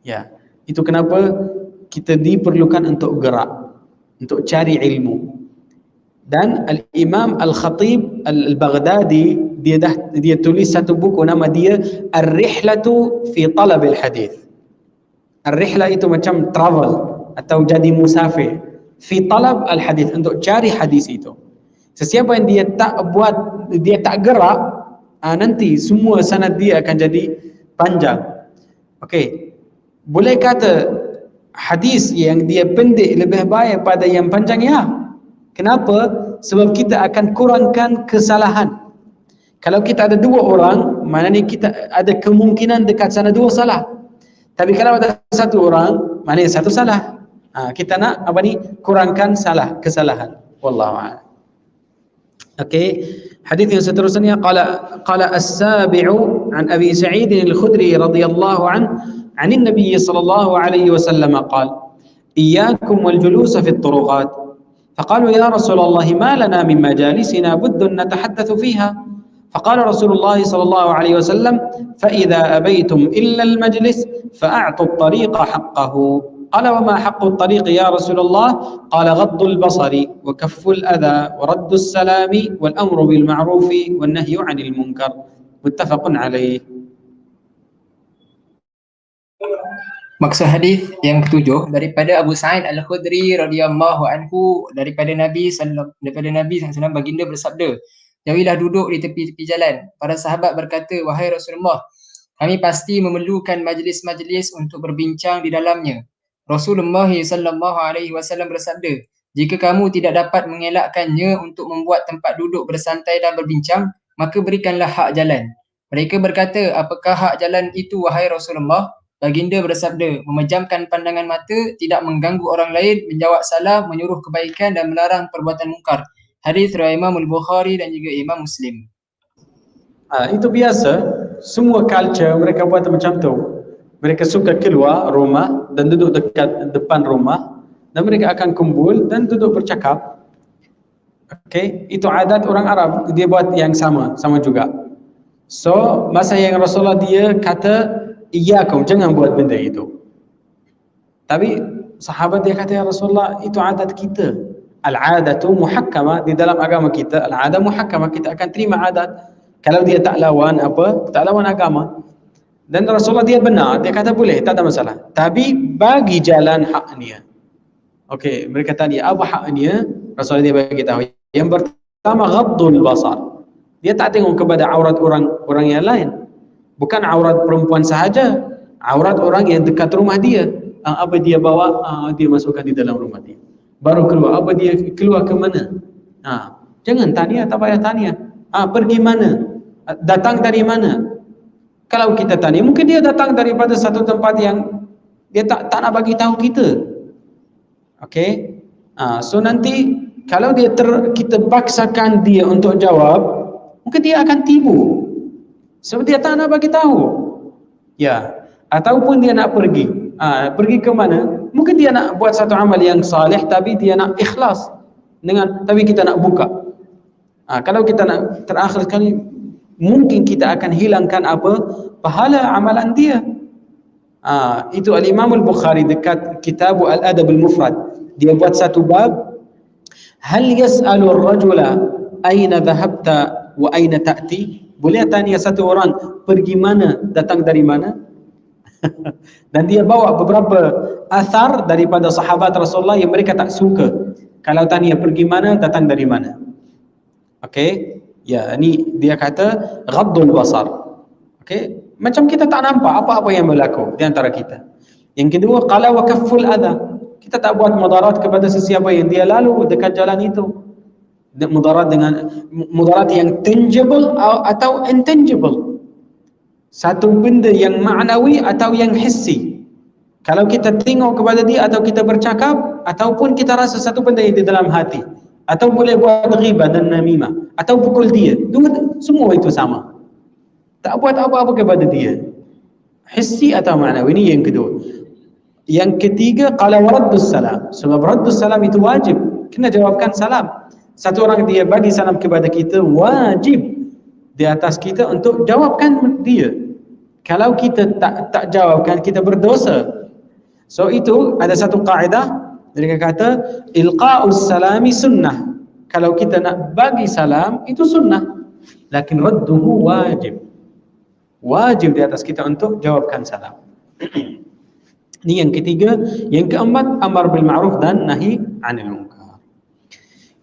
Speaker 1: Ya, itu kenapa kita diperlukan untuk gerak, untuk cari ilmu. Dan Al-Imam Al-Khatib Al-Baghdadi dia tulis satu buku nama dia Ar-Rihlatu fi Talab Al-Hadith. Ar-Rihlah itu macam travel atau jadi musafir fi Talab Al-Hadith, untuk cari hadis itu. Sesiapa yang dia tak gerak, nanti semua sanad dia akan jadi panjang. Okey. Boleh kata hadis yang dia pendek lebih baik pada yang panjang, ya. Kenapa? Sebab kita akan kurangkan kesalahan. Kalau kita ada dua orang, maknanya kita ada kemungkinan dekat sana dua salah. Tapi kalau ada satu orang, maknanya satu salah. Kita nak apa ni? Kurangkan kesalahan. Wallahu a'lam. Okey. Hadis yang seterusnya qala as-sabi'u an Abi Sa'id al-Khudri radhiyallahu عن النبي صلى الله عليه وسلم قال إياكم والجلوس في الطرقات فقالوا يا رسول الله ما لنا من مجالسنا بد نتحدث فيها فقال رسول الله صلى الله عليه وسلم فإذا أبيتم إلا المجلس فأعطوا الطريق حقه قال وما حق الطريق يا رسول الله قال غض البصر وكف الأذى ورد السلام والأمر بالمعروف والنهي عن المنكر متفق عليه.
Speaker 2: Maksud hadis yang ketujuh daripada Abu Sa'id Al-Khudri radhiyallahu anhu daripada Nabi SAW baginda bersabda, jauhilah duduk di tepi-tepi jalan. Para sahabat berkata, wahai Rasulullah, kami pasti memerlukan majlis-majlis untuk berbincang di dalamnya. Rasulullah SAW bersabda, jika kamu tidak dapat mengelakkannya untuk membuat tempat duduk bersantai dan berbincang, maka berikanlah hak jalan. Mereka berkata, apakah hak jalan itu wahai Rasulullah? Baginda bersabda, memejamkan pandangan mata, tidak mengganggu orang lain, menjawab salam, menyuruh kebaikan dan melarang perbuatan mungkar. Hadis riwayat Imam Al-Bukhari dan juga Imam Muslim.
Speaker 1: Itu biasa, semua culture mereka buat macam tu. Mereka suka keluar rumah dan duduk dekat depan rumah dan mereka akan kumpul dan duduk bercakap. Okey, itu adat orang Arab, dia buat yang sama juga. So, masa yang Rasulullah dia kata iyyakum, jangan buat benda itu. Tapi sahabat dia kata, ya Rasulullah, itu adat kita. Al-adatu muhakkama, di dalam agama kita, al-adat muhakkama, kita akan terima adat. Kalau dia tak lawan agama. Dan Rasulullah dia benar, dia kata boleh, tak ada masalah. Tapi bagi jalan haknya. Okey, mereka tanya, apa haknya? Rasulullah dia bagi tahu. Yang pertama, ghaddul basar. Dia tak tengok kepada aurat orang yang lain. Bukan aurat perempuan sahaja, aurat orang yang dekat rumah dia. Apa dia bawa, dia masukkan di dalam rumah dia. Baru keluar, apa dia keluar ke mana? Jangan tanya, tak payah tanya. Pergi mana? Datang dari mana? Kalau kita tanya, mungkin dia datang daripada satu tempat yang dia tak nak bagi tahu kita. Okey? So nanti kalau kita paksakan dia untuk jawab, mungkin dia akan tipu. Sebab dia tak nak bagi tahu. Ya, ataupun dia nak pergi. Pergi ke mana? Mungkin dia nak buat satu amal yang salih tapi dia nak ikhlas tapi kita nak buka. Kalau kita nak terakhir sekali, mungkin kita akan hilangkan pahala amalan dia. Itu Al-Imam Al-Bukhari dekat Kitab Al-Adab Al-Mufrad. Dia buat satu bab, hal yas'alu ar-rajula aina dhahabta wa aina ta'ti? Boleh tanya satu orang, pergi mana, datang dari mana? Dan dia bawa beberapa athar daripada sahabat Rasulullah yang mereka tak suka kalau tanya pergi mana, datang dari mana. Okey? Ya, ini dia kata ghaddul basar. Okey? Macam kita tak nampak apa-apa yang berlaku di antara kita. Yang kedua, qala wa kafful adha. Kita tak buat mudarat kepada sesiapa yang dia lalu dekat jalan itu. Mudarat yang tangible atau intangible. Satu benda yang ma'nawi atau yang hissi. Kalau kita tengok kepada dia atau kita bercakap ataupun kita rasa satu benda yang di dalam hati, atau boleh buat ghibah dan namimah, atau pukul dia, semua itu sama. Tak buat apa-apa kepada dia, hissi atau ma'nawi. Ini yang kedua. Yang ketiga, qala waraddus salam. Sebab raddus salam itu wajib, kena jawabkan salam. Satu orang dia bagi salam kepada kita, wajib di atas kita untuk jawabkan dia. Kalau kita tak jawabkan, kita berdosa. So itu ada satu kaedah, mereka kata ilqa'us salami sunnah. Kalau kita nak bagi salam itu sunnah, lakin radduhu wajib. Wajib di atas kita untuk jawabkan salam. Ini yang ketiga. Yang keempat, amar bil ma'ruf dan nahi 'anil munkar.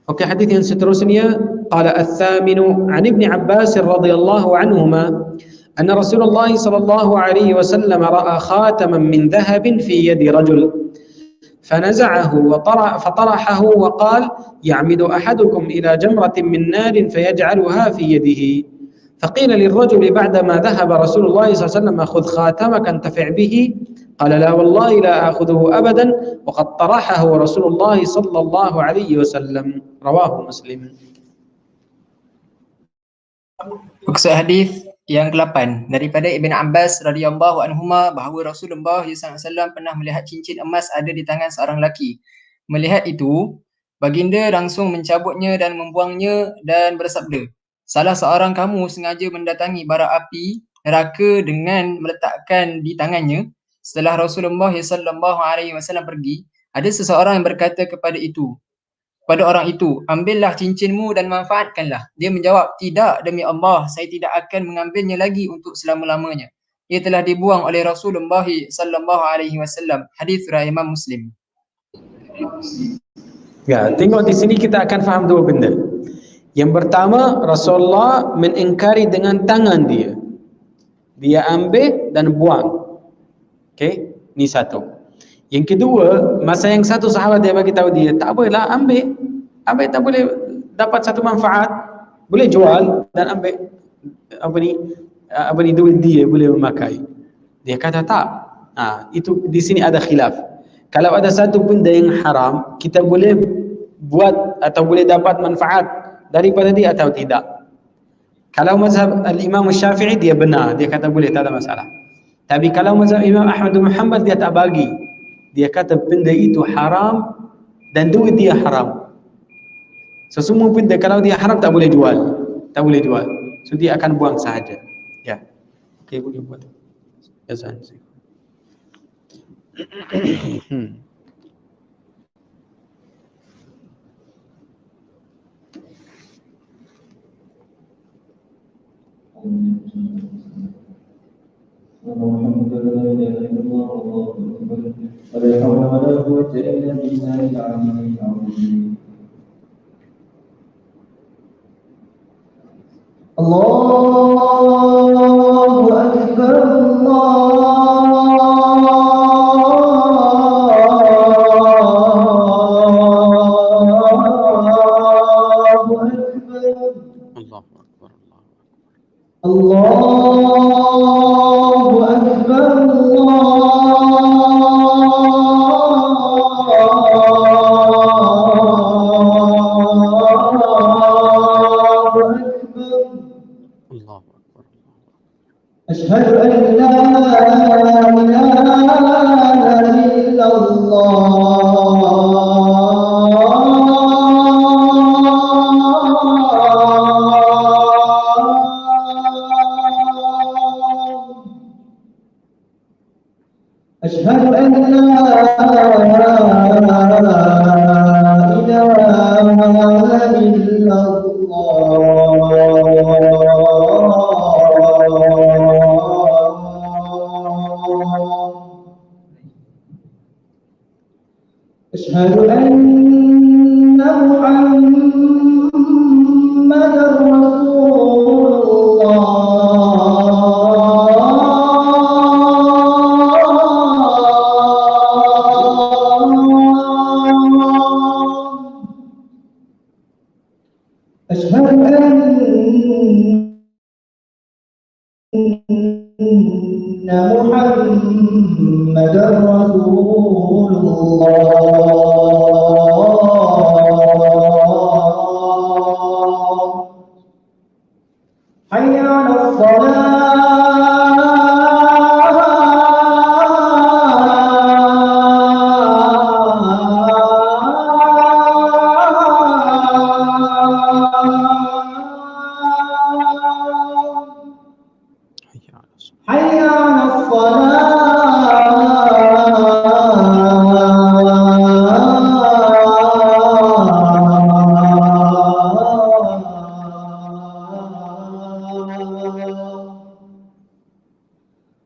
Speaker 1: Okey, hadis yang seterusnya, qala ats-tsaminu 'an Ibnu Abbas radhiyallahu anhuma أن رسول الله صلى الله عليه وسلم رأى خاتما من ذهب في يد رجل فنزعه فطرحه وقال يعمد أحدكم إلى جمرة من نار فيجعلها في يده فقيل للرجل بعدما ذهب رسول الله صلى الله عليه وسلم خذ خاتمك انتفع به قال لا والله لا آخذه أبدا وقد طرحه رسول الله صلى الله عليه وسلم رواه مسلم.
Speaker 2: Maksud hadis yang ke-8 daripada Ibn Abbas radhiyallahu anhuma bahawa Rasulullah SAW pernah melihat cincin emas ada di tangan seorang lelaki. Melihat itu, baginda langsung mencabutnya dan membuangnya dan bersabda, salah seorang kamu sengaja mendatangi bara api neraka dengan meletakkan di tangannya. Setelah Rasulullah SAW pergi, ada seseorang yang berkata kepada orang itu, ambillah cincinmu dan manfaatkanlah. Dia menjawab, tidak, demi Allah, saya tidak akan mengambilnya lagi untuk selama-lamanya. Ia telah dibuang oleh Rasulullah SAW. Hadis riwayat Imam Muslim.
Speaker 1: Ya, tengok di sini kita akan faham dua benda. Yang pertama, Rasulullah mengingkari dengan tangan dia. Dia ambil dan buang. Okey, ni satu. Yang kedua, masa yang satu sahabat dia bagi tahu dia, tak apalah, ambil tak boleh dapat satu manfaat, boleh jual dan ambil apa ni duit dia boleh memakai. Dia kata tak. Itu di sini ada khilaf. Kalau ada satu benda yang haram, kita boleh buat atau boleh dapat manfaat daripada dia atau tidak. Kalau mazhab al-Imam Syafi'i dia benar, dia kata boleh, tak ada masalah. Tapi kalau mazhab Imam Ahmad bin Muhammad dia tak bagi. Dia kata benda itu haram dan duit dia haram. So semua benda kalau dia haram tak boleh jual. Tak boleh jual. So dia akan buang sahaja. Ya. Okey, boleh buat. Azan.
Speaker 3: Allahu Akbar, Allahu Akbar, Ashhadu an la ilaha illallah. Ashhadu an la ilaha illallah. Ashhadu anna Muhammadar Rasulullah. Ashhadu anna Muhammadar Rasulullah. Hayya 'alas salah. Hayya 'alas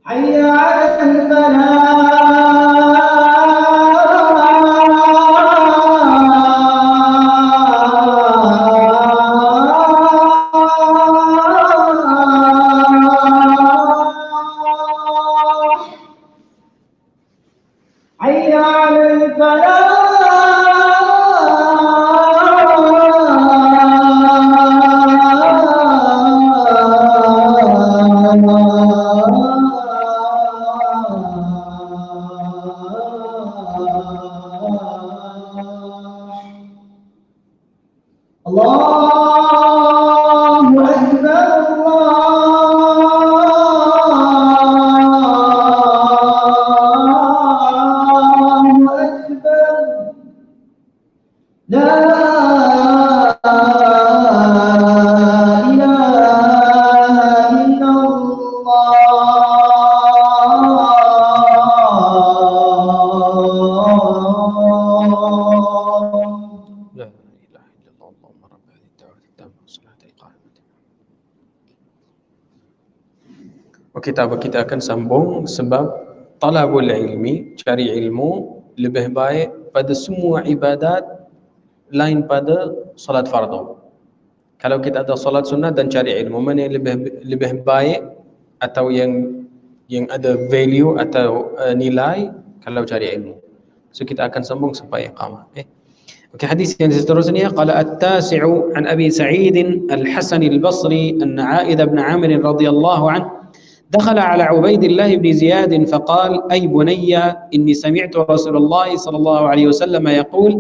Speaker 3: Hayya 'alal falah. Allahu Akbar, Allahu Akbar. La ilaha illallah.
Speaker 1: La ilaha illallah Allahumma rabb hadhihi ad-da'wati at-tammah was-salati al-qa'imah. Kita akan sambung sebab talabul ilmi, cari ilmu lebih baik pada semua ibadat lain pada solat fardu. Kalau kita ada solat sunat dan cari ilmu, mana yang lebih baik atau yang ada value atau nilai kalau cari ilmu. So kita akan sambung sampai iqamah. Okey, hadis yang seterusnya qala at-tasi'u an Abi Sa'id al-Hasan al-Basri anna 'Aid ibn Amir radhiyallahu anhu دخل على عبيد الله بن زياد فقال أي بني إني سمعت رسول الله صلى الله عليه وسلم يقول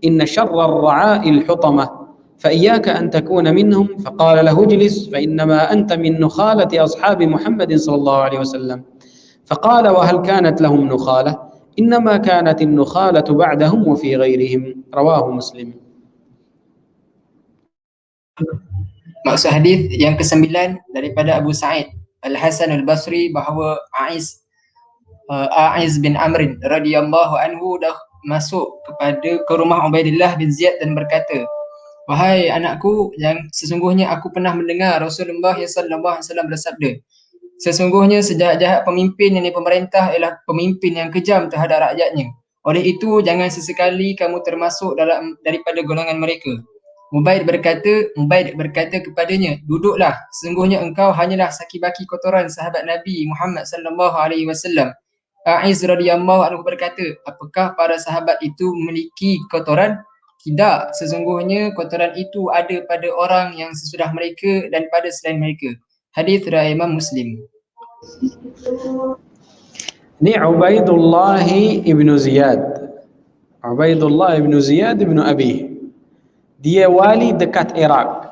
Speaker 1: إن شر الرعاء الحطمة فإياك أن تكون منهم فقال له اجلس فإنما أنت من نخالة أصحاب محمد صلى الله عليه وسلم فقال وهل كانت لهم نخالة إنما كانت النخالة بعدهم وفي غيرهم رواه مسلم.
Speaker 2: Maksud hadis yang ke-9 daripada Abu Sa'id Al-Hasan Al-Basri bahawa A'is bin Amr radhiyallahu anhu dah masuk ke rumah Ubaidillah bin Ziyad dan berkata, wahai anakku, yang sesungguhnya aku pernah mendengar Rasulullah sallallahu alaihi wasallam bersabda, sesungguhnya sejahat-jahat pemimpin yang pemerintah ialah pemimpin yang kejam terhadap rakyatnya. Oleh itu jangan sesekali kamu termasuk daripada golongan mereka. Ubaid berkata kepadanya, duduklah, sesungguhnya engkau hanyalah saki-baki kotoran sahabat Nabi Muhammad sallallahu alaihi wasallam. A'is radhiyallahu anhu berkata, apakah para sahabat itu memiliki kotoran? Tidak, sesungguhnya kotoran itu ada pada orang yang sesudah mereka dan pada selain mereka. Hadis riwayat Imam Muslim.
Speaker 1: Ini Ubaidullah ibn Ziyad. Ubaidullah ibn Ziyad ibn Abi. Dia wali dekat Iraq.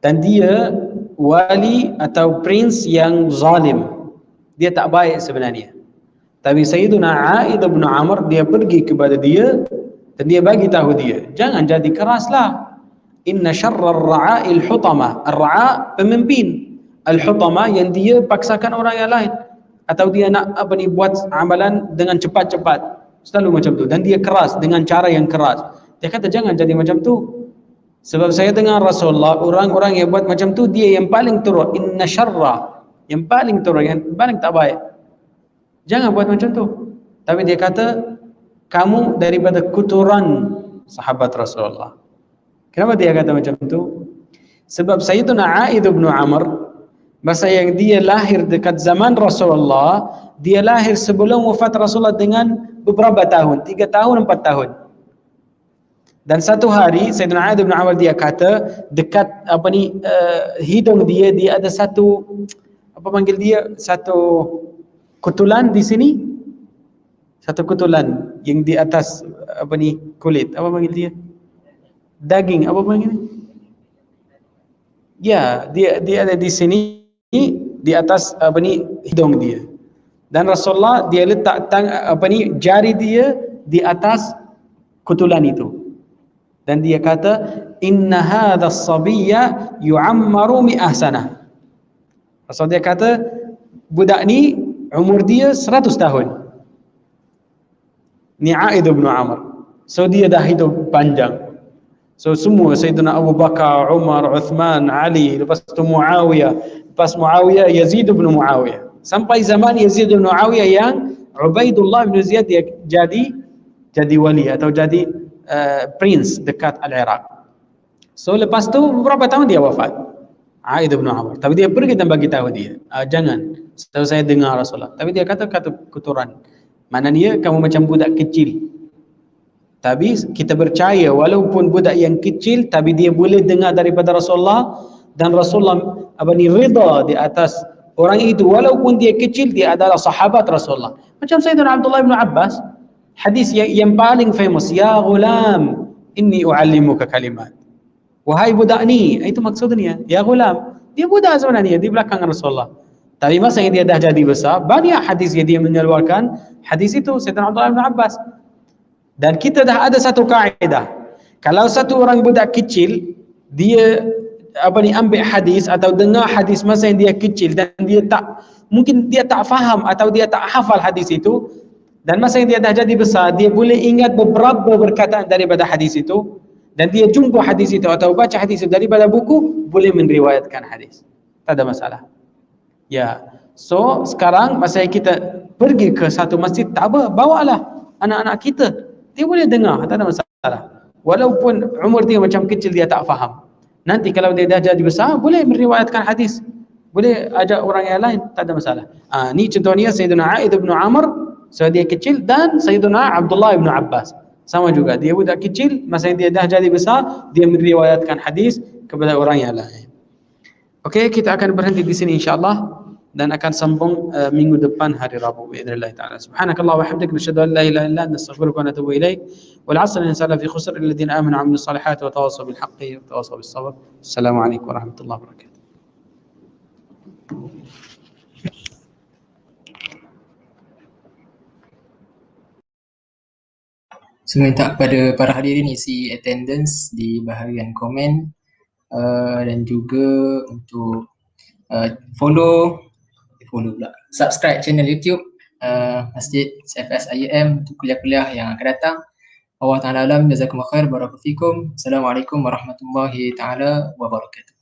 Speaker 1: Dan dia wali atau prince yang zalim. Dia tak baik sebenarnya. Tapi Sayyiduna A'id bin Amr dia pergi kepada dia dan dia bagi tahu dia, jangan jadi keraslah. Inna syarrar ra'a'il hutama. Ar-ra'a' pemimpin. Al-hutama yang dia paksakan orang yang lain atau dia nak buat amalan dengan cepat-cepat. Selalu macam tu dan dia keras dengan cara yang keras. Dia kata jangan jadi macam tu. Sebab saya dengar Rasulullah, orang-orang yang buat macam tu dia yang paling teruk. Inna syarra, yang paling teruk, yang paling tak baik. Jangan buat macam tu. Tapi dia kata kamu daripada kuturan sahabat Rasulullah. Kenapa dia kata macam tu? Sebab Sayyiduna A'id bin Amr, masa yang dia lahir dekat zaman Rasulullah, dia lahir sebelum wafat Rasulullah dengan beberapa tahun, 3 tahun, 4 tahun. Dan satu hari Sayyidina A'id bin Amr dia kata dekat hidung dia ada satu satu kutulan di sini, satu kutulan yang di atas kulit, apa panggil dia, daging, apa panggil ya, dia ada di sini di atas hidung dia. Dan Rasulullah dia letak jari dia di atas kutulan itu. Dan dia kata, inna hadha as-sabiyya yu'ammaru mi'ah sanah. Rasul dia kata, budak ni umur dia 100 tahun. Ni A'id bin Amr. So dia dah hidup panjang. So semua Sayyidina Abu Bakar, Umar, Uthman, Ali, lepas tu Muawiyah, lepas Muawiyah Yazid bin Muawiyah. Sampai zaman Yazid bin Muawiyah yang Ubaidullah bin Ziyad dia jadi wali atau jadi prince dekat Al-Iraq. So lepas tu beberapa tahun dia wafat, A'id bin Amr. Tapi dia pergi dan bagi tahu dia, jangan, setahu saya dengar Rasulullah. Tapi dia kata kotoran. Maknanya kamu macam budak kecil. Tapi kita percaya walaupun budak yang kecil, tapi dia boleh dengar daripada Rasulullah dan Rasulullah rida di atas orang itu walaupun dia kecil dia adalah sahabat Rasulullah. Macam Sayyidina Abdullah bin Abbas, hadis yang paling famous, ya ghulam inni uallimuka kalimat. Wahai budak ni, itu maksudnya, ya ghulam. Dia budak sebenarnya di belakang Rasulullah. Tapi masa yang dia dah jadi besar, banyak hadis yang dia mengeluarkan hadis itu Sayyidina Abdullah bin Abbas. Dan kita dah ada satu kaedah. Kalau satu orang budak kecil dia ambil hadis atau dengar hadis masa yang dia kecil dan dia mungkin dia tak faham atau dia tak hafal hadis itu, dan masa yang dia dah jadi besar dia boleh ingat beberapa perkataan daripada hadis itu, dan dia jumpa hadis itu atau baca hadis itu daripada buku, boleh meriwayatkan hadis. Tak ada masalah. Ya. So sekarang masa kita pergi ke satu masjid, tak apa, bawalah anak-anak kita, dia boleh dengar, tak ada masalah. Walaupun umur dia macam kecil, dia tak faham. Nanti kalau dia dah jadi besar, boleh meriwayatkan hadis, boleh ajak orang yang lain, tak ada masalah. Ni contohnya Sayyidina Aid bin Amr, so dia kecil, dan Sayyidina Abdullah bin Abbas sama juga, dia budak kecil, masa dia dah jadi besar, dia meriwayatkan hadis kepada orang yang lain. Okey, kita akan berhenti di sini insya-Allah dan akan sambung minggu depan hari Rabu باذن taala. Subhanakallah wa hamdika nashhadu an la ilaha illa anta astaghfiruka wa atubu ilaik. Wal 'asr insana fi khusr alladhina amanu wa 'amilus salihati wa tawassaw bil haqqi wa tawassaw bis sabr. Assalamualaikum warahmatullahi wabarakatuh.
Speaker 2: Saya minta kepada para hadirin isi attendance di bahagian komen dan juga untuk subscribe channel YouTube Masjid CFS IAM untuk kuliah-kuliah yang akan datang. Allah Ta'ala alam, jazakumullah khair, barakallahu fikum. Assalamualaikum warahmatullahi ta'ala wabarakatuh.